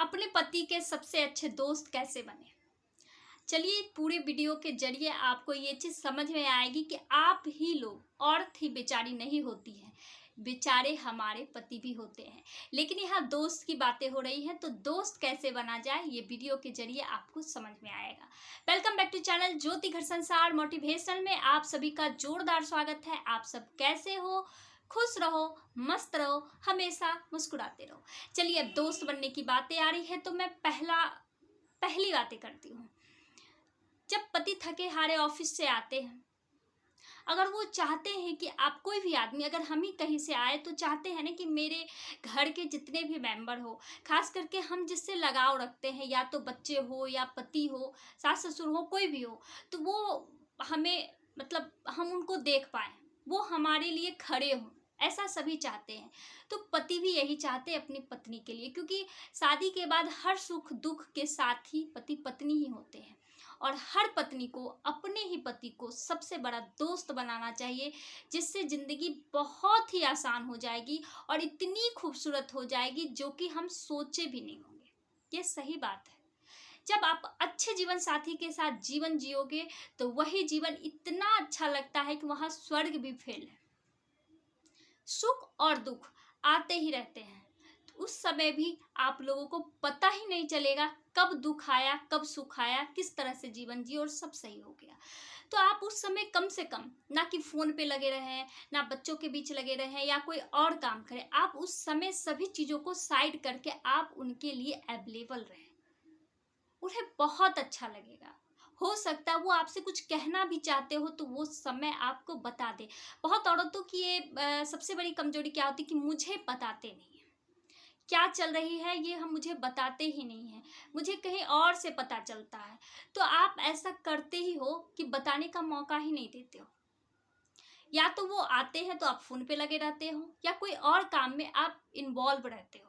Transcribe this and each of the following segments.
अपने पति के सबसे अच्छे दोस्त कैसे बने। चलिए पूरे वीडियो के जरिए आपको ये चीज़ समझ में आएगी कि आप ही लोग, औरत ही बेचारी नहीं होती है, बेचारे हमारे पति भी होते हैं। लेकिन यहाँ दोस्त की बातें हो रही हैं, तो दोस्त कैसे बना जाए ये वीडियो के जरिए आपको समझ में आएगा। वेलकम बैक टू चैनल ज्योति घर संसार मोटिवेशनल में आप सभी का जोरदार स्वागत है। आप सब कैसे हो? खुश रहो, मस्त रहो, हमेशा मुस्कुराते रहो। चलिए अब दोस्त बनने की बातें आ रही है तो मैं पहली बातें करती हूँ। जब पति थके हारे ऑफिस से आते हैं, अगर वो चाहते हैं कि आप कोई भी आदमी, अगर हम ही कहीं से आए तो चाहते हैं ना कि मेरे घर के जितने भी मेंबर हो, खास करके हम जिससे लगाव रखते हैं, या तो बच्चे हो या पति हो, सास ससुर हो, कोई भी हो, तो वो हमें मतलब हम उनको देख पाए, वो हमारे लिए खड़े हों, ऐसा सभी चाहते हैं। तो पति भी यही चाहते हैं अपनी पत्नी के लिए, क्योंकि शादी के बाद हर सुख दुख के साथ ही पति पत्नी ही होते हैं। और हर पत्नी को अपने ही पति को सबसे बड़ा दोस्त बनाना चाहिए, जिससे ज़िंदगी बहुत ही आसान हो जाएगी और इतनी खूबसूरत हो जाएगी जो कि हम सोचे भी नहीं होंगे। ये सही बात है। जब आप अच्छे जीवन साथी के साथ जीवन जियोगे तो वही जीवन इतना अच्छा लगता है कि वहाँ स्वर्ग भी फेल है। सुख और दुख आते ही रहते हैं, तो उस समय भी आप लोगों को पता ही नहीं चलेगा कब दुख आया, कब सुख आया, किस तरह से जीवन जिए और सब सही हो गया। तो आप उस समय कम से कम ना कि फ़ोन पे लगे रहें, ना बच्चों के बीच लगे रहें या कोई और काम करें। आप उस समय सभी चीज़ों को साइड करके आप उनके लिए अवेलेबल रहें। उन्हें बहुत अच्छा लगेगा। हो सकता है वो आपसे कुछ कहना भी चाहते हो तो वो समय आपको बता दे। बहुत औरतों की ये सबसे बड़ी कमजोरी क्या होती है कि मुझे बताते नहीं हैं, क्या चल रही है ये हम मुझे बताते ही नहीं हैं, मुझे कहीं और से पता चलता है। तो आप ऐसा करते ही हो कि बताने का मौका ही नहीं देते हो। या तो वो आते हैं तो आप फ़ोन पे लगे रहते हो, या कोई और काम में आप इन्वॉल्व रहते हो।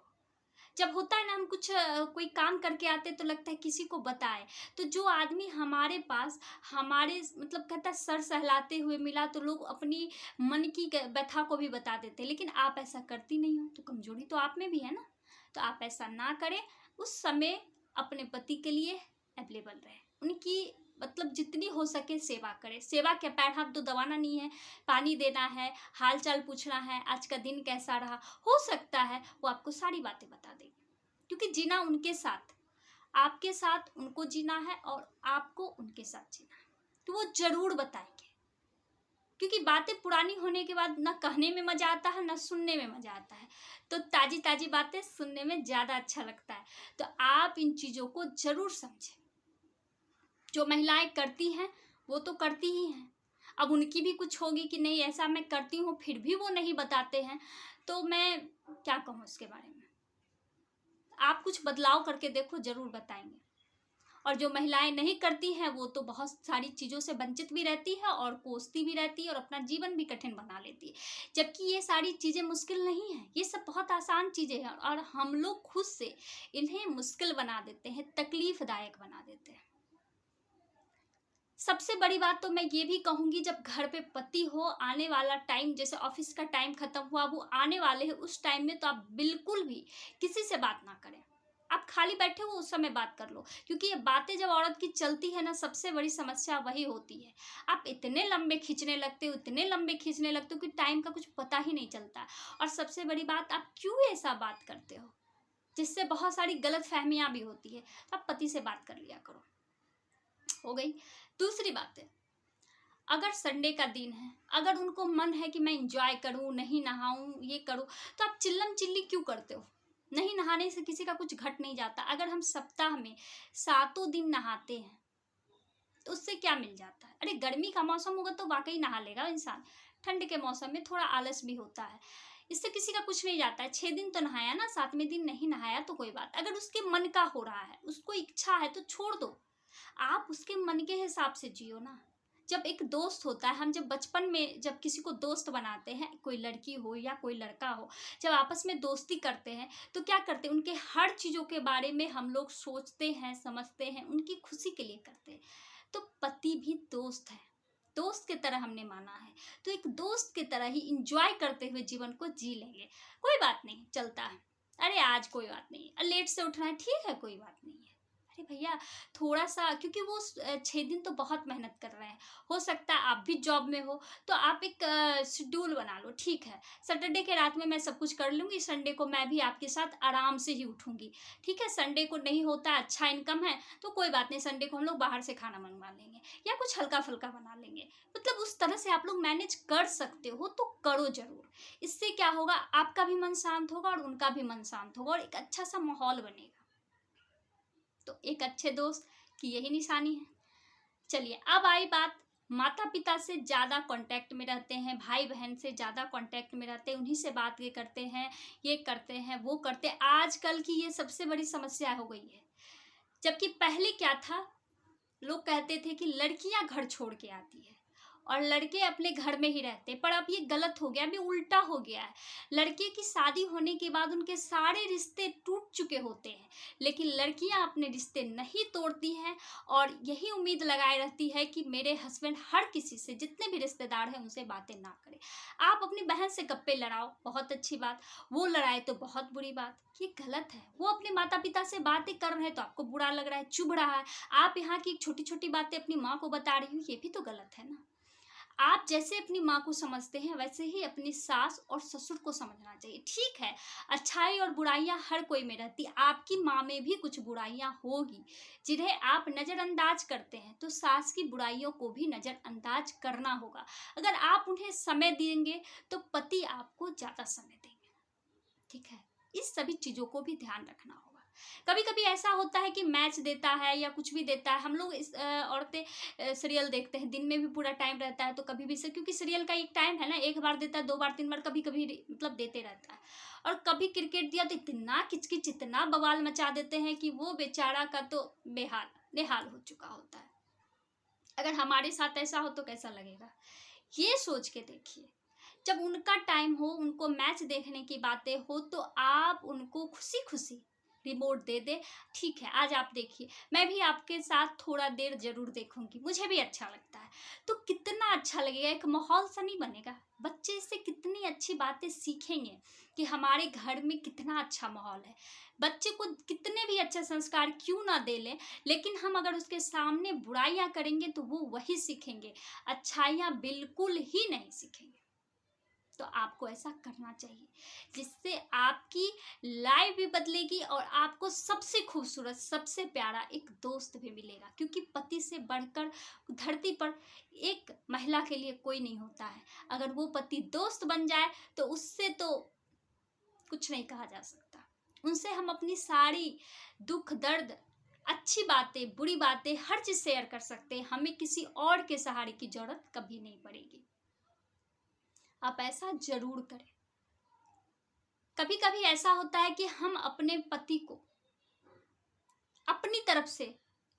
जब होता है ना, हम कुछ कोई काम करके आते तो लगता है किसी को बताएं। तो जो आदमी हमारे पास हमारे मतलब कहता है सर सहलाते हुए मिला तो लोग अपनी मन की व्यथा को भी बता देते हैं, लेकिन आप ऐसा करती नहीं हो। तो कमजोरी तो आप में भी है ना। तो आप ऐसा ना करें। उस समय अपने पति के लिए अवेलेबल रहे, उनकी मतलब जितनी हो सके सेवा करें। सेवा के पैर हाथ तो दबाना नहीं है, पानी देना है, हाल चाल पूछना है, आज का दिन कैसा रहा। हो सकता है वो आपको सारी बातें बता देगी, क्योंकि जीना उनके साथ, आपके साथ उनको जीना है और आपको उनके साथ जीना है, तो वो जरूर बताएंगे। क्योंकि बातें पुरानी होने के बाद ना कहने में मजा आता है, ना सुनने में मजा आता है। तो ताजी ताजी बातें सुनने में ज्यादा अच्छा लगता है। तो आप इन चीजों को जरूर समझें। जो महिलाएं करती हैं वो तो करती ही हैं, अब उनकी भी कुछ होगी कि नहीं ऐसा मैं करती हूँ फिर भी वो नहीं बताते हैं, तो मैं क्या कहूँ उसके बारे में। आप कुछ बदलाव करके देखो, जरूर बताएंगे। और जो महिलाएं नहीं करती हैं वो तो बहुत सारी चीज़ों से वंचित भी रहती है और कोसती भी रहती है और अपना जीवन भी कठिन बना लेती है। जबकि ये सारी चीज़ें मुश्किल नहीं है, ये सब बहुत आसान चीज़ें हैं और हम लोग खुद से इन्हें मुश्किल बना देते हैं, तकलीफदायक बना देते हैं। सबसे बड़ी बात तो मैं ये भी कहूँगी, जब घर पे पति हो, आने वाला टाइम जैसे ऑफिस का टाइम खत्म हुआ, वो आने वाले हैं, उस टाइम में तो आप बिल्कुल भी किसी से बात ना करें। आप खाली बैठे हो उस समय बात कर लो, क्योंकि ये बातें जब औरत की चलती है ना, सबसे बड़ी समस्या वही होती है। आप इतने लंबे खींचने लगते हो, इतने लंबे खींचने लगते हो कि टाइम का कुछ पता ही नहीं चलता। और सबसे बड़ी बात, आप क्यों ऐसा बात करते हो, जिससे बहुत सारी गलत फहमियाँ भी होती है। तो आप पति से बात कर लिया करो। हो गई। दूसरी बात है, अगर संडे का दिन है, अगर उनको मन है कि मैं इंजॉय करूं, नहीं नहाऊं, ये करूं, तो आप चिल्लम चिल्ली क्यों करते हो। नहीं नहाने से किसी का कुछ घट नहीं जाता। अगर हम सप्ताह में 7 दिन नहाते हैं तो उससे क्या मिल जाता है। अरे गर्मी का मौसम होगा तो वाकई नहा लेगा इंसान, ठंड के मौसम में थोड़ा आलस भी होता है, इससे किसी का कुछ नहीं जाता है। 6 दिन तो नहाया ना, 7वें दिन नहीं नहाया तो कोई बात। अगर उसके मन का हो रहा है, उसको इच्छा है, तो छोड़ दो। आप उसके मन के हिसाब से जियो ना। जब एक दोस्त होता है, हम जब बचपन में जब किसी को दोस्त बनाते हैं, कोई लड़की हो या कोई लड़का हो, जब आपस में दोस्ती करते हैं तो क्या करते हैं, उनके हर चीज़ों के बारे में हम लोग सोचते हैं, समझते हैं, उनकी खुशी के लिए करते हैं। तो पति भी दोस्त है, दोस्त की तरह हमने माना है, तो एक दोस्त की तरह ही इंजॉय करते हुए जीवन को जी लेंगे। कोई बात नहीं, चलता है। अरे आज कोई बात नहीं है, लेट से उठ रहा है, ठीक है कोई बात नहीं है। अरे भैया थोड़ा सा, क्योंकि वो 6 दिन तो बहुत मेहनत कर रहे हैं, हो सकता है आप भी जॉब में हो, तो आप एक शेड्यूल बना लो, ठीक है सैटरडे के रात में मैं सब कुछ कर लूँगी, संडे को मैं भी आपके साथ आराम से ही उठूँगी, ठीक है। संडे को नहीं होता, अच्छा इनकम है तो कोई बात नहीं, संडे को हम लोग बाहर से खाना मंगवा लेंगे या कुछ हल्का फुल्का बना लेंगे। मतलब उस तरह से आप लोग मैनेज कर सकते हो तो करो ज़रूर। इससे क्या होगा, आपका भी मन शांत होगा और उनका भी मन शांत होगा और एक अच्छा सा माहौल बनेगा। तो एक अच्छे दोस्त की यही निशानी है। चलिए अब आई बात, माता पिता से ज़्यादा कांटेक्ट में रहते हैं, भाई बहन से ज़्यादा कांटेक्ट में रहते हैं, उन्हीं से बात ये करते हैं, ये करते हैं, वो करते हैं। आजकल की ये सबसे बड़ी समस्या हो गई है। जबकि पहले क्या था, लोग कहते थे कि लड़कियां घर छोड़ के आती है और लड़के अपने घर में ही रहते, पर अब ये गलत हो गया, अभी उल्टा हो गया है। लड़के की शादी होने के बाद उनके सारे रिश्ते टूट चुके होते हैं, लेकिन लड़कियां अपने रिश्ते नहीं तोड़ती हैं और यही उम्मीद लगाए रहती है कि मेरे हस्बैंड हर किसी से, जितने भी रिश्तेदार हैं उनसे बातें ना करें। आप अपनी बहन से गप्पे लड़ाओ, बहुत अच्छी बात, वो लड़ाए तो बहुत बुरी बात, ये गलत है। वो अपने माता पिता से बातें कर रहे हैं तो आपको बुरा लग रहा है, चुभ रहा है। आप यहाँ की छोटी छोटी बातें अपनी माँ को बता रही हो, ये भी तो गलत है ना। आप जैसे अपनी माँ को समझते हैं वैसे ही अपनी सास और ससुर को समझना चाहिए। ठीक है, अच्छाई और बुराइयां हर कोई में रहती, आपकी माँ में भी कुछ बुराइयां होगी जिन्हें आप नज़रअंदाज करते हैं, तो सास की बुराइयों को भी नज़रअंदाज करना होगा। अगर आप उन्हें समय देंगे तो पति आपको ज़्यादा समय देंगे, ठीक है। इस सभी चीज़ों को भी ध्यान रखना होगा। कभी कभी ऐसा होता है कि मैच देता है या कुछ भी देता है, हम लोग इस औरतें सीरियल देखते हैं, दिन में भी पूरा टाइम रहता है तो कभी भी से, क्योंकि सीरियल का एक टाइम है ना, एक बार देता है, 2 बार 3 बार, कभी कभी मतलब देते रहता है। और कभी क्रिकेट दिया तो इतना किचकिच, इतना बवाल मचा देते हैं कि वो बेचारा का तो बेहाल बेहाल हो चुका होता है। अगर हमारे साथ ऐसा हो तो कैसा लगेगा, ये सोच के देखिए। जब उनका टाइम हो, उनको मैच देखने की बातें हो, तो आप उनको खुशी खुशी रिमोट दे दे, ठीक है आज आप देखिए, मैं भी आपके साथ थोड़ा देर जरूर देखूंगी, मुझे भी अच्छा लगता है। तो कितना अच्छा लगेगा, एक माहौल सा नहीं बनेगा, बच्चे इससे कितनी अच्छी बातें सीखेंगे कि हमारे घर में कितना अच्छा माहौल है। बच्चे को कितने भी अच्छे संस्कार क्यों ना दे लें, लेकिन हम अगर उसके सामने बुराइयां करेंगे तो वो वही सीखेंगे, अच्छाइयाँ बिल्कुल ही नहीं सीखेंगे। तो आपको ऐसा करना चाहिए जिससे आपकी लाइफ भी बदलेगी और आपको सबसे खूबसूरत, सबसे प्यारा एक दोस्त भी मिलेगा, क्योंकि पति से बढ़कर धरती पर एक महिला के लिए कोई नहीं होता है। अगर वो पति दोस्त बन जाए तो उससे तो कुछ नहीं कहा जा सकता। उनसे हम अपनी सारी दुख दर्द, अच्छी बातें, बुरी बातें, हर चीज़ शेयर कर सकते हैं, हमें किसी और के सहारे की जरूरत कभी नहीं पड़ेगी। आप ऐसा जरूर करें। कभी कभी ऐसा होता है कि हम अपने पति को अपनी तरफ से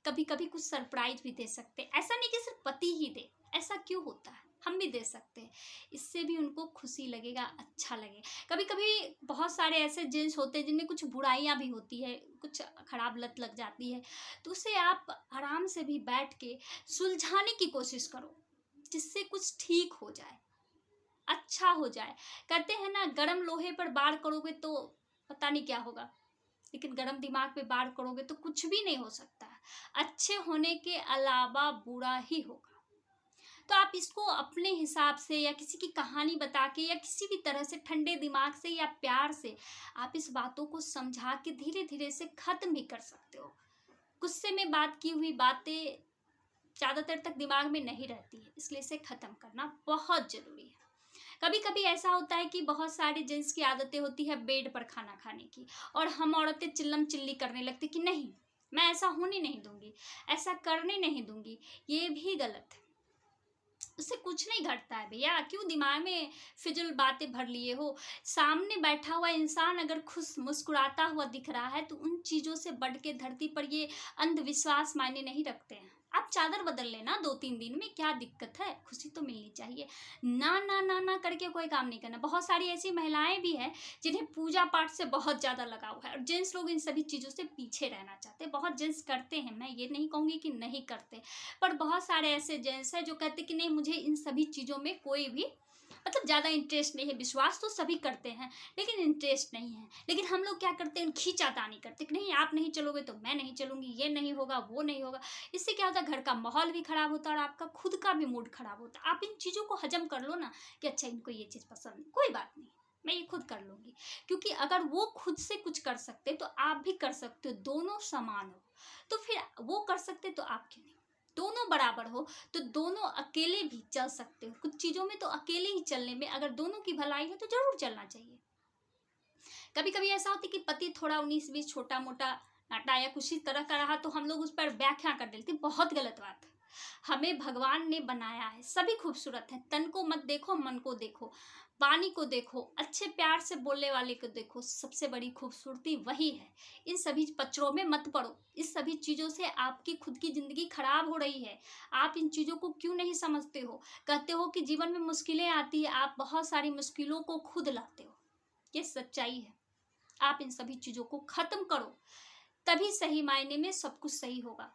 कभी कभी कुछ सरप्राइज भी दे सकते हैं, ऐसा नहीं कि सिर्फ पति ही दे, ऐसा क्यों होता है, हम भी दे सकते हैं, इससे भी उनको खुशी लगेगा, अच्छा लगे। कभी कभी बहुत सारे ऐसे जेंट्स होते हैं जिनमें कुछ बुराइयां भी होती है, कुछ खराब लत लग जाती है, तो उसे आप आराम से भी बैठ के सुलझाने की कोशिश करो, जिससे कुछ ठीक हो जाए, अच्छा हो जाए। कहते हैं ना, गरम लोहे पर वार करोगे तो पता नहीं क्या होगा, लेकिन गरम दिमाग पे वार करोगे तो कुछ भी नहीं हो सकता है, अच्छे होने के अलावा बुरा ही होगा। तो आप इसको अपने हिसाब से या किसी की कहानी बता के या किसी भी तरह से ठंडे दिमाग से या प्यार से आप इस बातों को समझा के धीरे धीरे से खत्म भी कर सकते हो। गुस्से में बात की हुई बातें ज़्यादातर तक दिमाग में नहीं रहती है, इसलिए इसे ख़त्म करना बहुत ज़रूरी है। कभी कभी ऐसा होता है कि बहुत सारे जेंट्स की आदतें होती है बेड पर खाना खाने की, और हम औरतें चिल्लम चिल्ली करने लगती कि नहीं मैं ऐसा होने नहीं दूंगी, ऐसा करने नहीं दूंगी, ये भी गलत है। उससे कुछ नहीं घटता है भैया, क्यों दिमाग में फिजूल बातें भर लिए हो। सामने बैठा हुआ इंसान अगर खुश मुस्कुराता हुआ दिख रहा है तो उन चीज़ों से बढ़ के धरती पर ये अंधविश्वास मायने नहीं रखते हैं। आप चादर बदल लेना 2-3 दिन में, क्या दिक्कत है, खुशी तो मिलनी चाहिए। ना ना ना ना करके कोई काम नहीं करना। बहुत सारी ऐसी महिलाएं भी हैं जिन्हें पूजा पाठ से बहुत ज़्यादा लगाव है, और जेंट्स लोग इन सभी चीज़ों से पीछे रहना चाहते हैं। बहुत जेंट्स करते हैं, मैं ये नहीं कहूँगी कि नहीं करते, पर बहुत सारे ऐसे जेंट्स हैं जो कहते कि नहीं मुझे इन सभी चीज़ों में कोई भी मतलब ज़्यादा इंटरेस्ट नहीं है। विश्वास तो सभी करते हैं लेकिन इंटरेस्ट नहीं है। लेकिन हम लोग क्या करते हैं, खींचातानी करते कि नहीं आप नहीं चलोगे तो मैं नहीं चलूँगी, ये नहीं होगा वो नहीं होगा। इससे क्या होता है, घर का माहौल भी ख़राब होता है और आपका खुद का भी मूड ख़राब होता है। आप इन चीज़ों को हजम कर लो ना कि अच्छा इनको ये चीज़ पसंद नहीं, कोई बात नहीं, मैं ये खुद कर लूँगी। क्योंकि अगर वो खुद से कुछ कर सकते तो आप भी कर सकते हो, दोनों समान हो। तो फिर वो कर सकते तो आप क्यों नहीं, दोनों बराबर हो तो दोनों अकेले भी चल सकते हो। कुछ चीज़ों में तो अकेले ही चलने में अगर दोनों की भलाई है तो जरूर चलना चाहिए। कभी कभी ऐसा होता है कि पति थोड़ा 19-20 छोटा मोटा नाटा या कुछ इस तरह का रहा तो हम लोग उस पर व्याख्या कर देते हैं, बहुत गलत बात है। हमें भगवान ने बनाया है, सभी खूबसूरत है। तन को मत देखो, मन को देखो, पानी को देखो, अच्छे प्यार से बोलने वाले को देखो, सबसे बड़ी खूबसूरती वही है। इन सभी पचड़ों में मत पड़ो। इस सभी चीज़ों से आपकी खुद की ज़िंदगी खराब हो रही है। आप इन चीज़ों को क्यों नहीं समझते हो? कहते हो कि जीवन में मुश्किलें आती है, आप बहुत सारी मुश्किलों को खुद लाते हो, ये सच्चाई है। आप इन सभी चीज़ों को ख़त्म करो, तभी सही मायने में सब कुछ सही होगा।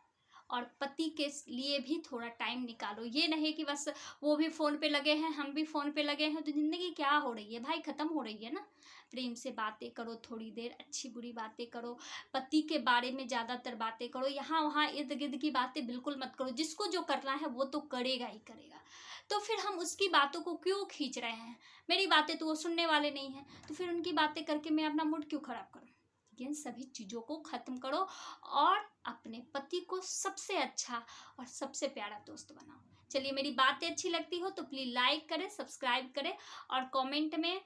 और पति के लिए भी थोड़ा टाइम निकालो। ये नहीं कि बस वो भी फ़ोन पे लगे हैं, हम भी फ़ोन पे लगे हैं, तो ज़िंदगी क्या हो रही है भाई, ख़त्म हो रही है ना। प्रेम से बातें करो, थोड़ी देर अच्छी बुरी बातें करो, पति के बारे में ज़्यादातर बातें करो। यहाँ वहाँ इर्द गिर्द की बातें बिल्कुल मत करो। जिसको जो करना है वो तो करेगा ही करेगा, तो फिर हम उसकी बातों को क्यों खींच रहे हैं? मेरी बातें तो वो सुनने वाले नहीं हैं, तो फिर उनकी बातें करके मैं अपना मूड क्यों ख़राब करूँ? इन सभी चीज़ों को ख़त्म करो और अपने पति को सबसे अच्छा और सबसे प्यारा दोस्त बनाओ। चलिए, मेरी बातें अच्छी लगती हो तो प्लीज़ लाइक करें, सब्सक्राइब करें और कमेंट में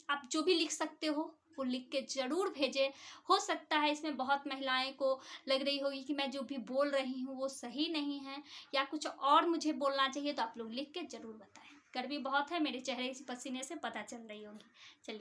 आप जो भी लिख सकते हो वो लिख के ज़रूर भेजें। हो सकता है इसमें बहुत महिलाएं को लग रही होगी कि मैं जो भी बोल रही हूँ वो सही नहीं है या कुछ और मुझे बोलना चाहिए, तो आप लोग लिख के ज़रूर बताएं। गर्मी बहुत है, मेरे चेहरे से पसीने से पता चल रही होगी। चलिए।